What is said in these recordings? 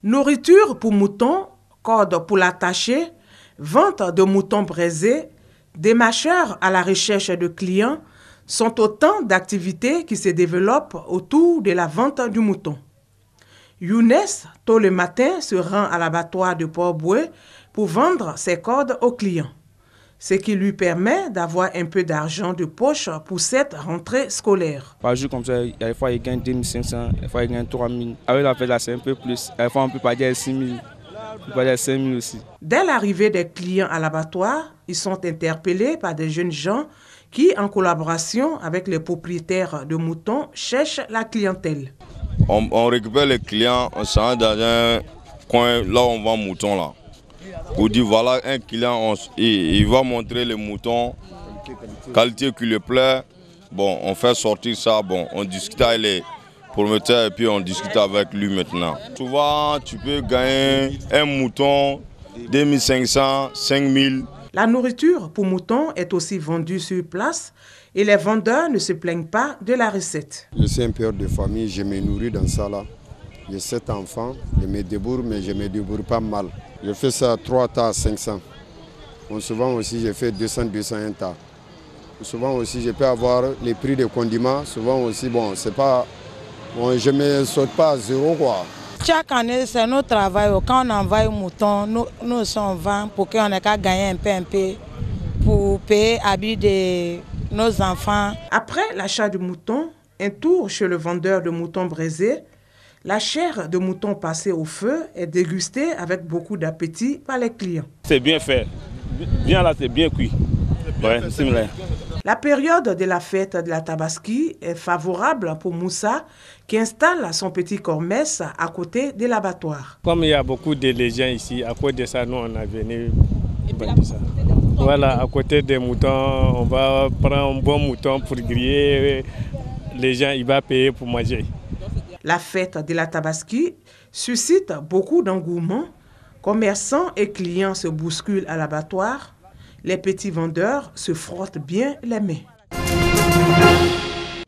Nourriture pour moutons, corde pour l'attacher, vente de moutons braisés, démarcheurs à la recherche de clients sont autant d'activités qui se développent autour de la vente du mouton. Younes, tôt le matin, se rend à l'abattoir de Port-Bouët pour vendre ses cordes aux clients, ce qui lui permet d'avoir un peu d'argent de poche pour cette rentrée scolaire. Par jour comme ça, des fois il gagne 2500, des fois il gagne 3000. Avec la fête là, c'est un peu plus. Des fois on peut pas dire 6000, on peut pas dire 5000 aussi. Dès l'arrivée des clients à l'abattoir, ils sont interpellés par des jeunes gens qui, en collaboration avec les propriétaires de moutons, cherchent la clientèle. On récupère les clients, on s'en va dans un coin là où on vend moutons là. On dit voilà un client, il va montrer les moutons, qualité qui lui plaît. Bon, on fait sortir ça, bon, on discute avec les promoteurs et puis on discute avec lui maintenant. Souvent, tu peux gagner un mouton, 2500, 5000. La nourriture pour moutons est aussi vendue sur place et les vendeurs ne se plaignent pas de la recette. Je suis un père de famille, je me nourris dans ça là. J'ai 7 enfants, je me débrouille, mais je ne me débrouille pas mal. Je fais ça 3 tas 500. Bon, souvent aussi, je fais 200 un tas. Souvent aussi, je peux avoir les prix des condiments. Souvent aussi, bon, c'est pas, bon, je ne me saute pas à zéro, quoi. Chaque année, c'est notre travail. Quand on envoie un mouton, nous sommes vend pour qu'on ait qu'à gagner un peu pour payer l'habit de nos enfants. Après l'achat du mouton, un tour chez le vendeur de moutons braisés. La chair de mouton passée au feu est dégustée avec beaucoup d'appétit par les clients. C'est bien fait. Bien là, c'est bien cuit. Ouais, c'est similaire. La période de la fête de la Tabaski est favorable pour Moussa qui installe son petit commerce à côté de l'abattoir. Comme il y a beaucoup de gens ici, à cause de ça, nous on a venu vendre ça. Voilà, à côté des moutons, on va prendre un bon mouton pour griller. Les gens, ils vont payer pour manger. La fête de la Tabaski suscite beaucoup d'engouement. Commerçants et clients se bousculent à l'abattoir. Les petits vendeurs se frottent bien les mains.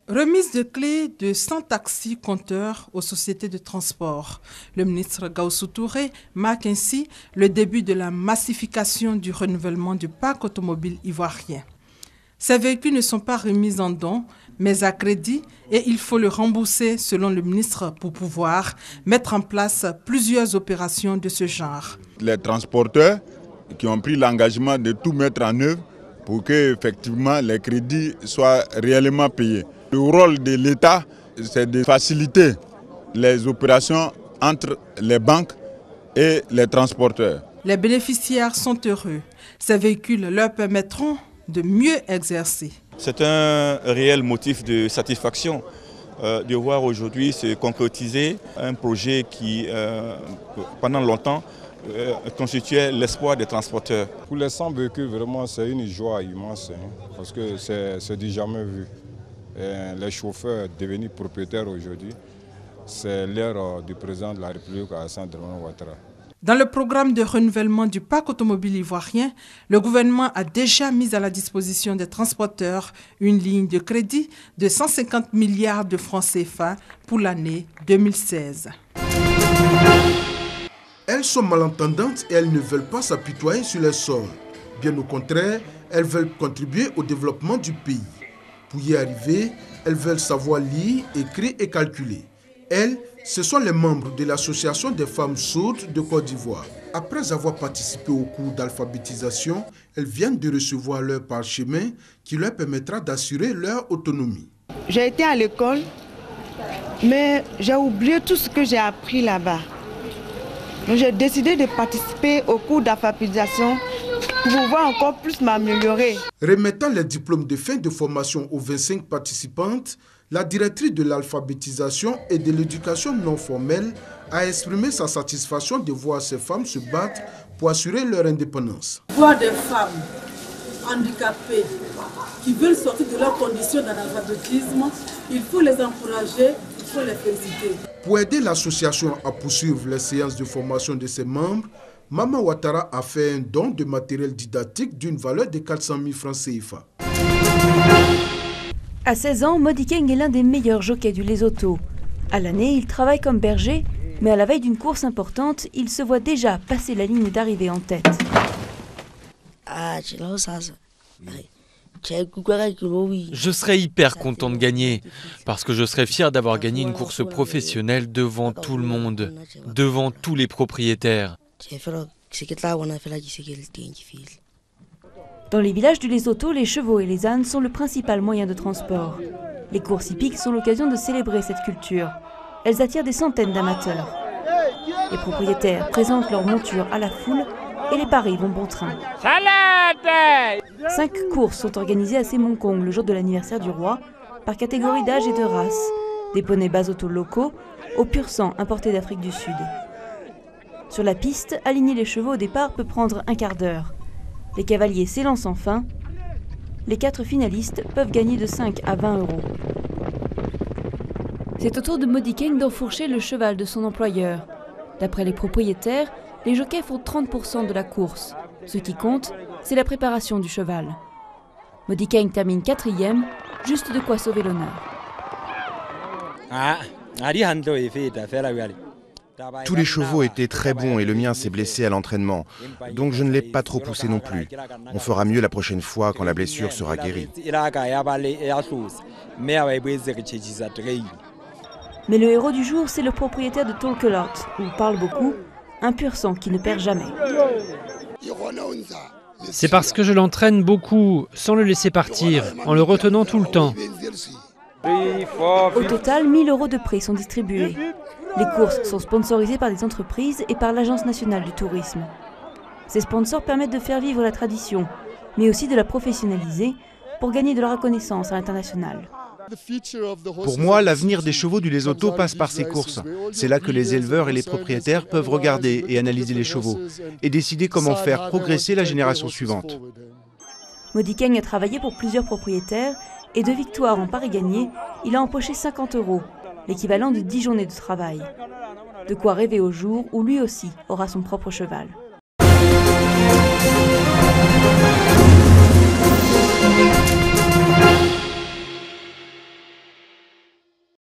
Remise de clés de 100 taxis compteurs aux sociétés de transport. Le ministre Gaussou Touré marque ainsi le début de la massification du renouvellement du parc automobile ivoirien. Ces véhicules ne sont pas remis en don, mais à crédit et il faut le rembourser selon le ministre pour pouvoir mettre en place plusieurs opérations de ce genre. Les transporteurs qui ont pris l'engagement de tout mettre en œuvre pour que effectivement les crédits soient réellement payés. Le rôle de l'État, c'est de faciliter les opérations entre les banques et les transporteurs. Les bénéficiaires sont heureux. Ces véhicules leur permettront de mieux exercer. C'est un réel motif de satisfaction de voir aujourd'hui se concrétiser un projet qui, pendant longtemps, constituait l'espoir des transporteurs. Pour les 100 véhicules, vraiment, c'est une joie immense, parce que c'est du jamais vu. Et les chauffeurs devenus propriétaires aujourd'hui, c'est l'ère du président de la République, Alassane Dramane Ouattara. Dans le programme de renouvellement du parc automobile ivoirien, le gouvernement a déjà mis à la disposition des transporteurs une ligne de crédit de 150 milliards de francs CFA pour l'année 2016. Elles sont malentendantes et elles ne veulent pas s'apitoyer sur les sols. Bien au contraire, elles veulent contribuer au développement du pays. Pour y arriver, elles veulent savoir lire, écrire et calculer. Elles, ce sont les membres de l'Association des femmes sourdes de Côte d'Ivoire. Après avoir participé au cours d'alphabétisation, elles viennent de recevoir leur parchemin qui leur permettra d'assurer leur autonomie. J'ai été à l'école, mais j'ai oublié tout ce que j'ai appris là-bas. J'ai décidé de participer au cours d'alphabétisation pour pouvoir encore plus m'améliorer. Remettant les diplômes de fin de formation aux 25 participantes, la directrice de l'alphabétisation et de l'éducation non formelle a exprimé sa satisfaction de voir ces femmes se battre pour assurer leur indépendance. Voir des femmes handicapées qui veulent sortir de leurs conditions d'analphabétisme, il faut les encourager, il faut les féliciter. Pour aider l'association à poursuivre les séances de formation de ses membres, Maman Ouattara a fait un don de matériel didactique d'une valeur de 400 000 francs CFA. À 16 ans, Modi Keng est l'un des meilleurs jockeys du Lesotho. À l'année, il travaille comme berger Mais à la veille d'une course importante, il se voit déjà passer la ligne d'arrivée en tête. Je serais hyper content de gagner, parce que je serais fier d'avoir gagné une course professionnelle devant tout le monde, devant tous les propriétaires. Dans les villages du Lesotho, les chevaux et les ânes sont le principal moyen de transport. Les courses hippiques sont l'occasion de célébrer cette culture. Elles attirent des centaines d'amateurs. Les propriétaires présentent leur monture à la foule et les paris vont bon train. 5 courses sont organisées à Semongkong le jour de l'anniversaire du roi, par catégorie d'âge et de race, des poneys basoto locaux au pur sang importé d'Afrique du Sud. Sur la piste, aligner les chevaux au départ peut prendre un quart d'heure. Les cavaliers s'élancent enfin. Les 4 finalistes peuvent gagner de 5 à 20 euros. C'est au tour de Modikeng d'enfourcher le cheval de son employeur. D'après les propriétaires, les jockeys font 30% de la course. Ce qui compte, c'est la préparation du cheval. Modikeng termine 4e, juste de quoi sauver l'honneur. Tous les chevaux étaient très bons et le mien s'est blessé à l'entraînement. Donc je ne l'ai pas trop poussé non plus. On fera mieux la prochaine fois quand la blessure sera guérie. Mais le héros du jour, c'est le propriétaire de Tolkelot, où parle beaucoup, un pur sang qui ne perd jamais. C'est parce que je l'entraîne beaucoup, sans le laisser partir, en le retenant tout le temps. Au total, 1 000 euros de prix sont distribués. Les courses sont sponsorisées par des entreprises et par l'Agence nationale du tourisme. Ces sponsors permettent de faire vivre la tradition, mais aussi de la professionnaliser pour gagner de la reconnaissance à l'international. Pour moi, l'avenir des chevaux du Lesotho passe par ces courses. C'est là que les éleveurs et les propriétaires peuvent regarder et analyser les chevaux et décider comment faire progresser la génération suivante. Modikeng a travaillé pour plusieurs propriétaires et de victoires en paris gagnés, il a empoché 50 euros, l'équivalent de 10 journées de travail. De quoi rêver au jour où lui aussi aura son propre cheval.